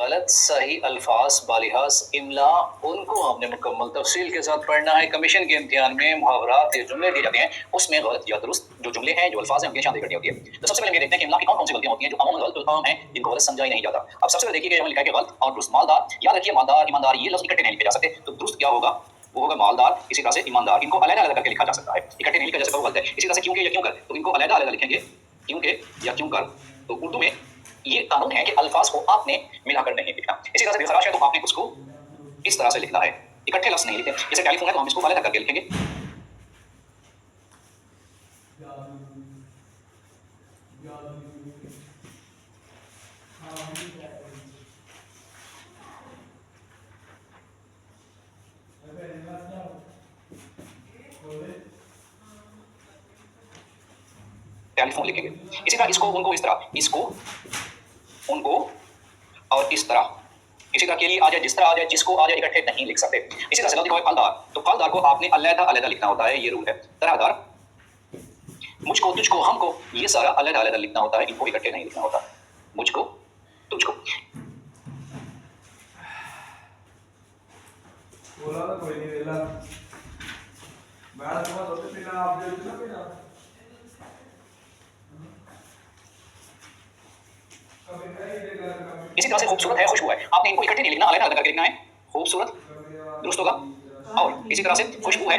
गलत सही अल्फाज बालिहाज इमला उनको हमने मुकम्मल तफसील के साथ पढ़ना है। कमीशन के इम्तिहान में मुहावरात के जुमले दिए जाते हैं, उसमें गलत या दुरुस्त जो जुमले हैं, जो अल्फाज हैं, उनकी निशानदेही करनी होती है। तो सबसे पहले ये देखते हैं कि इमला की कौन कौन सी गलतियां होती हैं जो अमूमन गलत अल्फाज हैं, जिनको गलत समझा ही नहीं जाता। अब सबसे पहले देखिए कि हमने लिखा है कि गलत और दुरुस्त। मालदार, याद रखिए मालदार ईमानदार ये लफ्ज इकट्ठे नहीं लिखे जा सकते, तो दुरुस्त क्या होगा, वो होगा मालदार। इसी तरह से ईमानदार, इनको अलग अलग करके लिखा जा सकता है, इकट्ठे नहीं लिखा जा सकता, वो गलत है। इसी तरह से क्योंकि या क्यों कर, तो इनको अलग अलग लिखेंगे, क्योंकि या क्यों कर। तो उर्दू में ये कानून है कि अल्फाज को आपने मिलाकर नहीं लिखना। इसी तरह से बेखराश है तो आपने उसको इस तरह से लिखना है, इकट्ठे लफ्ज नहीं लिखते। जैसे टेलीफोन है तो हम इसको अलग करके लिखेंगे। टेलीफोन लिखेंगे। इसी तरह इसको उनको इस तरह, इसको उनको और इस तरह। इसी तरह के लिए आ जाए, जिस तरह आ जाए, जिसको आ जाए, इकट्ठे नहीं लिख सकते। इसी तरह से गलती कोई फलदार, तो फलदार को आपने अलग अलग लिखना होता है, ये रूल है। तरहदार, मुझको तुझको हमको, ये सारा अलग अलग लिखना होता है, इनको इकट्ठे नहीं लिखना होता। मुझको तुझको बोला तो कोई नहीं वेला मैं तुम्हारा दोस्त पीना आप जो ना पीना इसी तरह से खूबसूरत है, खुशबू है, आपने इनको इकट्ठे नहीं लिखना, अलग अलग करके लिखना है। खूबसूरत दुरुस्त होगा, और इसी तरह से खुशबू है,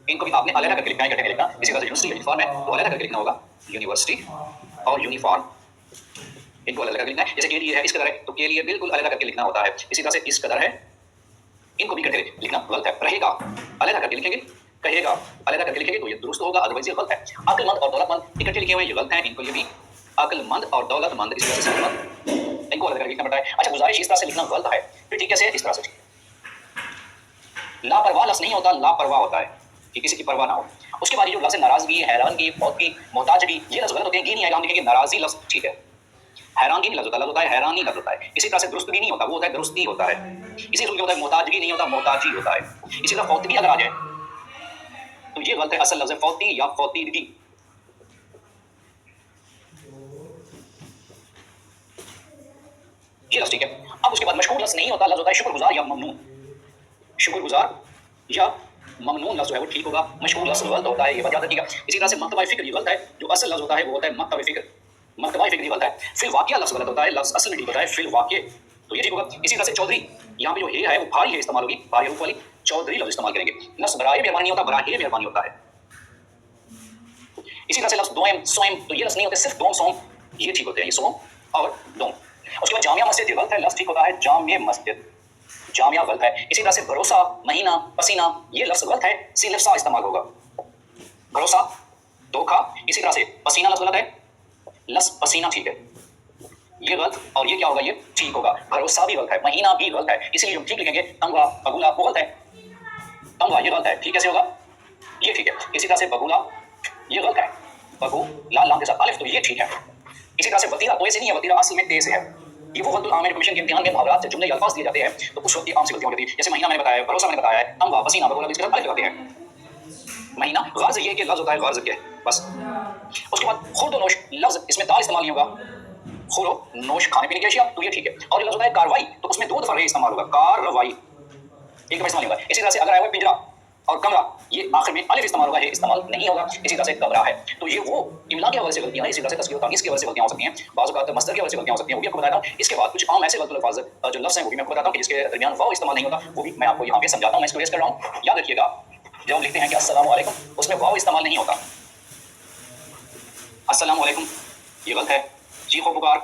इनको भी आपने अलग अलग करके लिखना है, इकट्ठे नहीं लिखना। इसी तरह से यूनिवर्सिटी यूनिफॉर्म है तो अलग करके लिखना होगा, यूनिवर्सिटी और यूनिफॉर्म, इनको अलग अलग लिखना है। जैसे के लिए है, इस कदर है, तो के लिए बिल्कुल अलग करके लिखना होता है। इसी तरह से इस कदर है, इनको भी इकट्ठे लिखना गलत है। रहेगा अलग करके लिखेंगे, कहेगा अलग करके लिखेंगे तो ये दुरुस्त होगा, अदरवाइज ये गलत है। अक्लमंद और दौलतमंद इकट्ठे लिखे हुए ये गलत है, इनको ये भी अक्लमंद और दौलतमंद, इस तरह से सेहतमंद, इनको अलग करके लिखना पड़ता है। अच्छा, गुजारिश इस तरह से लिखना गलत है, फिर ठीक है, इस तरह से। लापरवाह लफ्ज नहीं होता, लापरवाह होता है कि किसी की परवाह ना हो। उसके बाद ये जो लफ्ज नाराजगी, हैरानगी, फौतगी, मोहताजगी, ये लफ्ज गलत होते हैं। ये नहीं आएगा, हम लिखेंगे नाराजी लफ्ज ठीक है। हैरानगी नहीं लफ्ज होता है, हैरानी लफ्ज होता है। इसी तरह से दुरुस्तगी नहीं होता, वो होता है दुरुस्ती होता है। इसी रूल के होता है मोहताजगी नहीं होता, मोहताजी होता है। इसी तरह फौतगी अगर आ जाए तो ये गलत है, असल लफ्ज है फौती या फौतीदगी। ये लफ्ज ठीक है। अब उसके बाद मशहूर लफ्ज नहीं होता, लफ्ज होता है शुक्रगुजार या ममनून। शुक्रगुजार या ममनून लफ्ज है वो ठीक होगा, मशहूर लफ्ज गलत होता है, ये बात याद रखिएगा। इसी तरह से मर्तबा फिक्र ये गलत है, जो असल लफ्ज होता है वो होता है मर्तबा फिक्र। मर्तबा फिक्र गलत है। फिल वाक़िया लफ्ज गलत होता है, लफ्ज असल में ठीक होता है फिल वाक़िए, तो ये ठीक होगा। इसी तरह से चौधरी, यहाँ पे जो हे है वो भारी है इस्तेमाल होगी, भारी रूप वाली चौधरी लफ्ज इस्तेमाल करेंगे। लफ्ज बराए मेहरबानी होता, बराए मेहरबानी होता है। इसी तरह से लफ्ज दोम सोम, तो ये लफ्ज नहीं होते, सिर्फ दोम सोम ये ठीक होते हैं, ये सोम और दोम। उसके बाद जामिया मस्जिद ये गलत है, लफ्ज ठीक होता है जामिया मस्जिद, जामिया गलत है। इसी तरह से भरोसा, महीना, पसीना, ये लफ्ज गलत है, सिर्फ सा इस्तेमाल होगा। भरोसा धोखा, इसी तरह से पसीना लफ्ज गलत है, लफ्ज पसीना ठीक है, ये गलत, और ये क्या होगा, ये ठीक होगा। भरोसा भी गलत है, महीना भी गलत है, इसीलिए हम ठीक लिखेंगे। तंगवा बगुला वो गलत है, तंगवा ये गलत है, ठीक कैसे होगा, ये ठीक है। इसी तरह से बगुला ये गलत है, बगु लाल लाम के साथ अलिफ, तो ये ठीक है। इसी तरह से वतीरा तो ऐसे नहीं है, वतीरा असल में तेज है। ये वो गलत आम है, कमीशन के इम्तिहान में मुहावरात से जुमले या अल्फाज दिए जाते हैं तो उस वक्त आम सी गलतियां होती है। जैसे महीना मैंने बताया, भरोसा मैंने बताया है, तंगवा पसीना बगुला इसके साथ अलिफ लगाते हैं। महीना गर्ज ये कि लफ्ज होता है गर्ज के, बस। उसके बाद खुर्द नोश लफ्ज, इसमें दाल इस्तेमाल नहीं होगा, खुरो नोश खाने पीने की अशिया, तो ये ठीक है। और ये लफ्ज होता है कार्रवाई, तो उसमें दो दफा इस्तेमाल होगा, कार्रवाई, एक दफा इस्तेमाल होगा। इसी तरह से अगर आया हुआ पिंजरा और कमरा, ये आखिर में अलिफ इस्तेमाल होगा, ये इस्तेमाल नहीं होगा। इसी तरह से कमरा है, तो ये वो इमला के हवाले से गलतियां हैं। इसी तरह से तस्कीर और तानीस की वजह से गलतियां हो सकती हैं, बाज़ औक़ात मस्दर की वजह से गलतियां हो सकती हैं, वो भी आपको बताता हूं। इसके बाद कुछ आम ऐसे गलत अल्फाज जो लफ्ज़ हैं वो भी मैं आपको बताता हूं कि जिसके दरमियान वाव इस्तेमाल नहीं होता, वो भी मैं आपको यहाँ पे समझाता हूं। मैं इसको रेस कर रहा हूं, याद रखिएगा। जब हम लिखते हैं कि अस्सलाम वालेकुम, उसमें वाव इस्तेमाल नहीं होता, अस्सलाम वालेकुम ये गलत है। चीखो पुकार,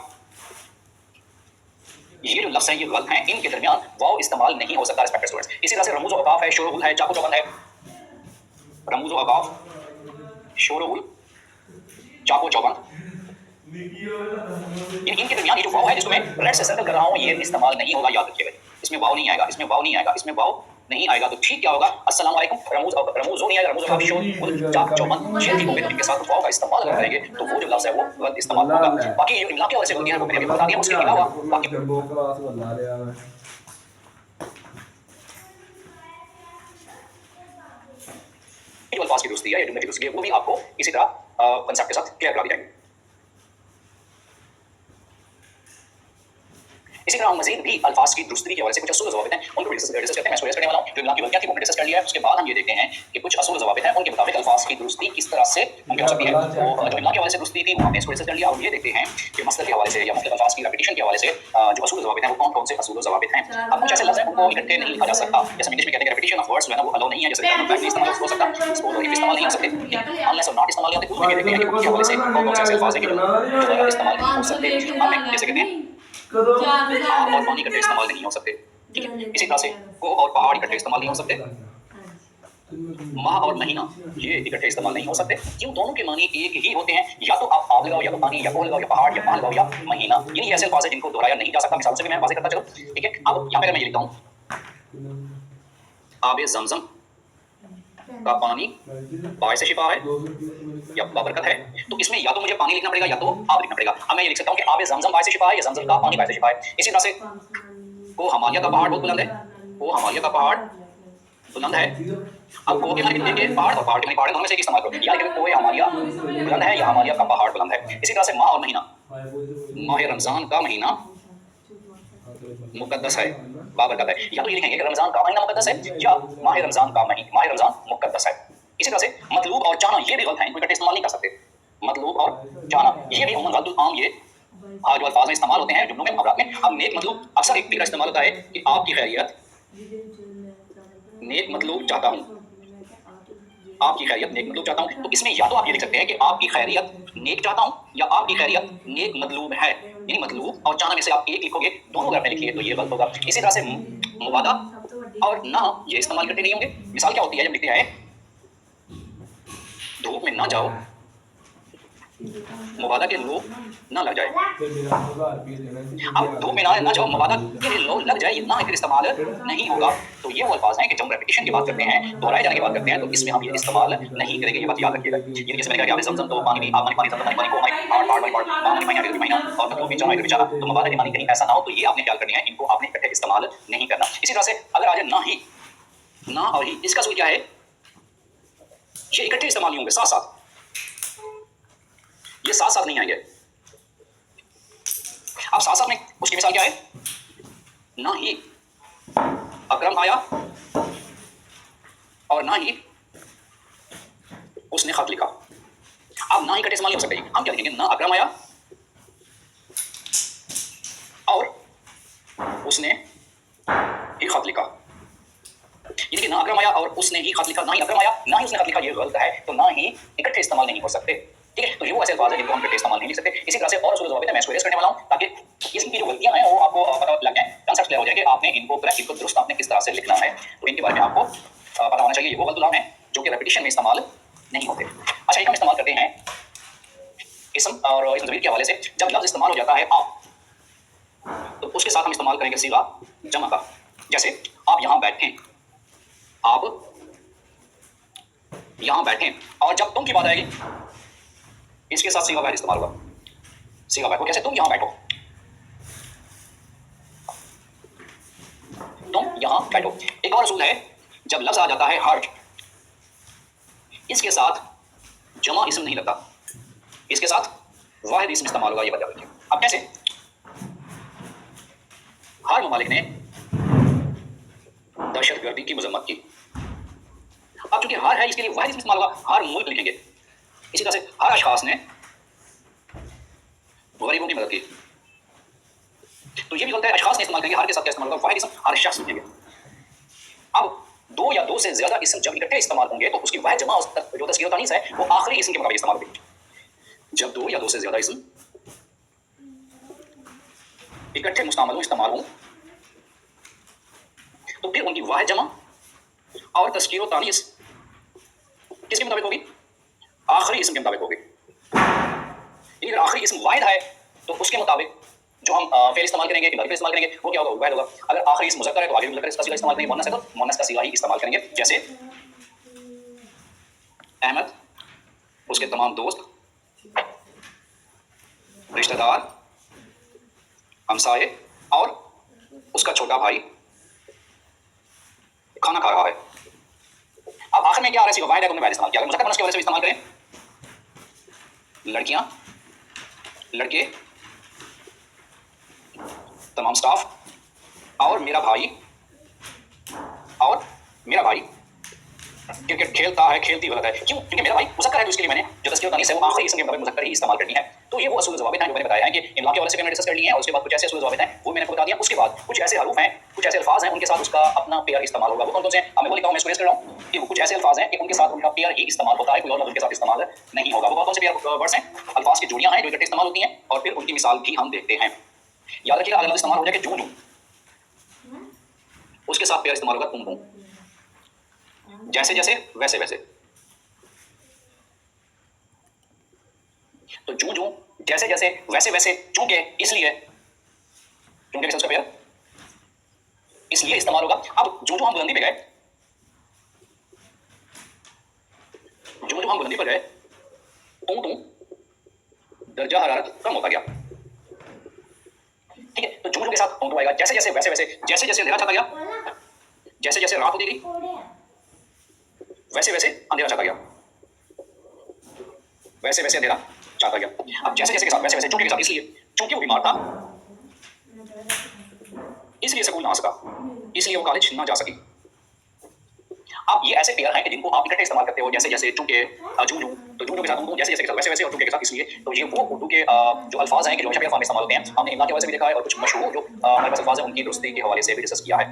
ये जो लफ्ज़ हैं ये गलत हैं, इनके दरमियान वाव इस्तेमाल नहीं हो सकता, रिस्पेक्टेड स्टूडेंट्स। इसी तरह से रमूज़ औक़ाफ़ है, शोरगुल है, चाको चौबंद है, रमूज़ औक़ाफ़, शोरगुल, चाको चौबंद, इनके दरमियान ये जो वाव है जिसको मैं रेड से सर्कल कर रहा हूँ, ये इस्तेमाल नहीं होगा, याद रखिएगा। इसमें वाव नहीं आएगा, इसमें वाव नहीं आएगा, इसमें वाव नहीं आएगा, तो ठीक क्या होगा, अस्सलाम वालेकुम, रमूज़ नहीं आएगा, रमूज़ औक़ाफ़, शोरगुल, चाको चौबंद, ये ठीक होंगे। तो इनके साथ वाव का इस्तेमाल अगर करेंगे तो वो जो लफ्ज़ है वो गलत इस्तेमाल होगा। बाकी ये इमला की वजह से गलतियां हैं वो मैंने बता दिया, उसके अलावा बाकी जंबो क्लास बदला लिया मैं जो अल्फाज की दुरुस्ती है या जुमले की दुरुस्ती है वो भी आपको इसी तरह कंसेप्ट के साथ क्लियर करा दी जाएंगे। इसी तरह हम मजीद भी अल्फाज की दुरुस्ती के हवाले से कुछ असूल ज़वाबित हैं, उनको डिस्कस करते हैं। मैं इसको करने वाला हूँ। जो इमला की गलतियां थी वो डिस्कस कर लिया है। उसके बाद हम ये देखते हैं कि कुछ असूल ज़वाबित हैं, उनके मुताबिक अल्फाज की दुरुस्ती किस तरह से मुमकिन हो सकती है। तो जो इमला के हवाले से दुरुस्ती थी वो हमने इसको डिस्कस कर लिया। और ये देखते हैं कि मसदर के हवाले से या मुख्तलिफ अल्फाज की रेपिटेशन के हवाले से जो असूल ज़वाबित हैं वो कौन कौन से असूल ज़वाबित हैं। अब कुछ ऐसे लफ्ज़ हैं उनको इकट्ठे नहीं लिखा जा सकता। जैसे इंग्लिश में कहते हैं रेपिटेशन ऑफ वर्ड्स जो है ना वो अलाउ नहीं है। जैसे इस्तेमाल हो सकता, स्पोज इस्तेमाल नहीं हो सकते, अनलेस और नॉट इस्तेमाल नहीं होते। उर्दू में देखते हैं कि उनके हवाले से कौन कौन से ऐसे अल्फाज हैं कि जो इस्तेमाल नहीं हो सकते। हम जैसे कहते हैं आग और पानी इकट्ठे इस्तेमाल नहीं हो सकते, ठीक है। इसी तरह से कोह और पहाड़ इकट्ठे इस्तेमाल नहीं हो सकते। माह और महीना ये इकट्ठे इस्तेमाल नहीं हो सकते, क्यों? दोनों के मानी एक ही होते हैं। या तो आप आग लगाओ, या तो पानी, या कोह लगाओ, या पहाड़, या पान लगाओ, या महीना। ये ऐसे अल्फाज हैं जिनको दोहराया नहीं जा सकता। मिसालों से भी मैं वाज़ेह करता चलूं, ठीक है। अब यहाँ पे मैं ये लिखता हूँ, आबे ज़मज़म का पानी बाइस शिफा है या बाबरकत है। तो इसमें या तो मुझे पानी लिखना पड़ेगा या तो आब लिखना पड़ेगा। अब मैं ये लिख सकता हूँ कि आबे ज़मज़म बाइस शिफा है या ज़मज़म का पानी बाइस शिफा है। इसी तरह से को हमालिया का पहाड़ बहुत बुलंद है, को हमालिया का पहाड़ बुलंद है। अब को के माने लिखेंगे पहाड़, और पहाड़ के माने पहाड़, दोनों में से एक इस्तेमाल करो। या लिखेंगे कोह हमालिया बुलंद है या हमालिया का पहाड़ बुलंद है। इसी तरह से माह और महीना, माह रमज़ान का महीना मुकद्दस है, बाबरकत है। या तो ये लिखेंगे कि रमज़ान का महीना मुकद्दस है या माह रमज़ान का महीना, माह रमज़ान मुकद्दस है। इसी तरह से मतलूब और जाना ये भी गलत है, इनको इकट्ठे इस्तेमाल नहीं कर सकते। मतलूब और जाना ये भी उम्मन गलत आम ये जो अल्फाज में इस्तेमाल होते हैं जुमलों में, मुहावरात में। अब नेक मतलब अक्सर एक फिक्र इस्तेमाल होता है कि आपकी खैरियत, नेक मतलब चाहता हूँ, आपकी खैरियत नेक मतलब चाहता हूँ। तो इसमें या तो आप ये लिख सकते हैं कि आपकी खैरियत नेक चाहता हूँ या आपकी खैरियत नेक मतलूब है। यानी मतलूब और चाहना में से आप एक लिखोगे, दोनों अगर आपने लिखिए तो ये गलत होगा। इसी तरह से मुवादा और ना ये इस्तेमाल करते नहीं होंगे। मिसाल क्या होती है, जब लिखते हैं धूप में ना जाओ, मुवादा के लो ना लग जाए। अब धूप में ना जाओ, मुवादा के लो लग जाए, ये ना फिर इस्तेमाल नहीं होगा। तो ये वो अल्फाज हैं कि जब हम रेपिटेशन की बात करते हैं, दोहराए जाने की बात करते हैं, तो इसमें हम ये इस्तेमाल नहीं करेंगे। ये बात याद रखिएगा। ये जैसे मैंने कहा कि ज़मज़म तो पानी भी, आप पानी ज़मज़म पानी को पानी महीना और मतलब भी जमा बेचारा, तो मुवादा के मानी कहीं ऐसा ना हो, तो ये आपने ख्याल करनी है, इनको आपने इकट्ठे इस्तेमाल नहीं करना। इसी तरह से अगर आ जाए ना ही, ना और ही, इसका सूल क्या है, ये इकट्ठे इस्तेमाल नहीं होंगे, साथ साथ, ये साथ साथ नहीं आएंगे। अब साथ साथ में उसकी मिसाल क्या है, ना ही अकरम आया और ना ही उसने खत लिखा। अब ना ही इकट्ठे इस्तेमाल नहीं हो सकते। हम क्या लिखेंगे, ना अकरम आया और उसने ही खत लिखा। यानी कि ना अकरम आया और उसने ही खत लिखा, ना ही अकरम आया ना ही उसने खत लिखा, ये गलत है। तो ना ही इकट्ठे इस्तेमाल नहीं हो सकते, ठीक है। तो ये वो ऐसे अल्फाज हैं जिनको हम इकट्ठे इस्तेमाल नहीं लिख सकते। इसी तरह से और असूल ज़वाबित हैं, मैं इसको रेस करने वाला हूँ ताकि इसकी जो गलतियां हैं वो आपको पता लग जाए, कंसेप्ट क्लियर हो जाए कि आपने इनको दुरुस्त आपने किस तरह से लिखना है। तो इनके बारे में आपको पता होना चाहिए। ये वो गलत हैं जो कि रेपिटेशन में इस्तेमाल नहीं होते। अच्छा, एक हम इस्तेमाल करते हैं इसम और इसम ज़मीर के हवाले से। जब लफ्ज़ इस्तेमाल हो जाता है आप, तो उसके साथ हम इस्तेमाल करेंगे सीगा जमा का। जैसे आप यहाँ बैठें, आप यहाँ बैठें, और जब तुम की बात आएगी इसके साथ सीगा वाहिद इस्तेमाल होगा। सीगा वाहिद को कैसे, तुम यहाँ बैठो, तुम यहाँ बैठो। एक और असूल है, जब लफ्ज़ आ जाता है हर्ज, इसके साथ जमा इसम नहीं लगता, इसके साथ वाहिद इसम इस्तेमाल होगा। ये बता दीजिए। अब कैसे, हर ममालिक ने दहशतगर्दी की मजम्मत की। अब चूंकि हर है, इसके लिए वाहिद इसम इस्तेमाल होगा, हर मुल्क लिखेंगे। इसी तरह से हर अशखास ने गरीबों की मदद की, तो ये भी गलत है। अशखास ने इस्तेमाल करेंगे, हर के साथ क्या इस्तेमाल होगा, वाहिद इसम हर शख्स लिखेंगे। अब दो या दो से ज्यादा इसम जब इकट्ठे इस्तेमाल होंगे तो उसकी वाहिद जमा जो तस्कीर तानीस है वो आखिरी इसम के मुकाबले इस्तेमाल होगी। जब दो या दो से ज्यादा इसम इकट्ठे मुस्तामल इस्तेमाल हों तो फिर उनकी वाहिद जमा और तस्कीर तानीस किसके मुताबिक होगी, आखिरी इसम के मुताबिक होगी। यानी अगर आखिरी इसम वाहिद है तो उसके मुताबिक जो हम फेल इस्तेमाल करेंगे, फिर इस्तेमाल करेंगे, वो क्या होगा, वाहिद होगा। अगर आखिरी इसम मुज़क्कर है तो आगे मुज़क्कर इसका सीगा इस्तेमाल करेंगे, मुअन्नस है तो मुअन्नस का सीगा ही इस्तेमाल करेंगे। जैसे अहमद, उसके तमाम दोस्त, रिश्तेदार, हमसाये और उसका छोटा भाई खाना खा रहा है। अब आखिर में क्या आ रहा है, सीगा वाहिद है, तुमने वाहिद इस्तेमाल किया। अगर मुज़क्कर मुअन्नस की वजह से इस्तेमाल करें, लड़कियां, लड़के, तमाम स्टाफ और मेरा भाई क्रिकेट खेलता है, खेलती गलत है। क्यों? क्योंकि मेरा भाई मुज़क्कर है, तो इसके लिए मैंने जो तज़किया तनीस है वो आखिरी इसम के मुताबिक मुज़क्कर ही इस्तेमाल करनी है। तो ये वो असूल ज़वाबित हैं जो मैंने बताया है कि इमला के हवाले से भी मैंने डिस्कस कर लिए हैं, और उसके बाद कुछ ऐसे असूल ज़वाबित हैं वो मैंने आपको बता दिया। उसके बाद कुछ ऐसे हरूफ हैं, कुछ ऐसे अल्फाज हैं, उनके साथ उसका अपना पेयर इस्तेमाल होगा। वो कौन कौन से हैं? मैं वो लिखा हूँ, मैं इसको रेस कर रहा हूँ कि वो कुछ ऐसे अल्फाज हैं कि उनके साथ उनका पेयर ही इस्तेमाल होता है, कोई और लफ्ज़ के साथ इस्तेमाल नहीं होगा। वो कौन कौन से पेयर वर्ड्स हैं? अल्फाज की जोड़ियाँ हैं जो इकट्ठे इस्तेमाल होती हैं, और फिर उनकी मिसाल भी हम देखते हैं। याद रखिएगा, अगर लफ्ज़ इस्तेमाल हो जाए कि जूं जूं, उसके साथ पेयर इस्तेमाल होगा तुम तुम, जैसे जैसे वैसे वैसे। तो जूं जूं, जैसे जैसे, वैसे वैसे, चूंकि, इसलिए, चूंकि के साथ उसका पेयर इसलिए इस्तेमाल होगा। अब जूं जूं हम बुलंदी पे गए, जूं जूं हम बुलंदी पर गए, तू तू दर्जा हरारत कम होता गया। ठीक है, तो जूं जूं के साथ तू आएगा, जैसे जैसे वैसे वैसे, जैसे जैसे अंधेरा छाता गया, जैसे जैसे रात होती गई, वैसे वैसे अंधेरा छाता गया, वैसे वैसे अंधेरा छाता गया। अब जैसे जैसे के साथ वैसे वैसे, चूंकि के साथ इसलिए, चूंकि वो बीमार था इसलिए स्कूल ना आ सका, इसलिए वो कॉलेज ना जा सकी। अब ये ऐसे पेयर हैं कि जिनको आप इकट्ठे इस्तेमाल करते हो, जैसे जैसे, चूंकि, जूं जूं, तो जूं जूं के साथ तू, जैसे जैसे के साथ वैसे वैसे, और चूंकि के साथ इसलिए। तो ये वो उर्दू के जो अल्फाज हैं कि जो हमेशा पेयर फॉर्म में इस्तेमाल होते हैं। हमने इमला के हवाले से भी देखा है, और कुछ मशहूर जो हमारे पास अल्फाज हैं उनकी दुरुस्ती के हवाले से भी डिस्कस किया है।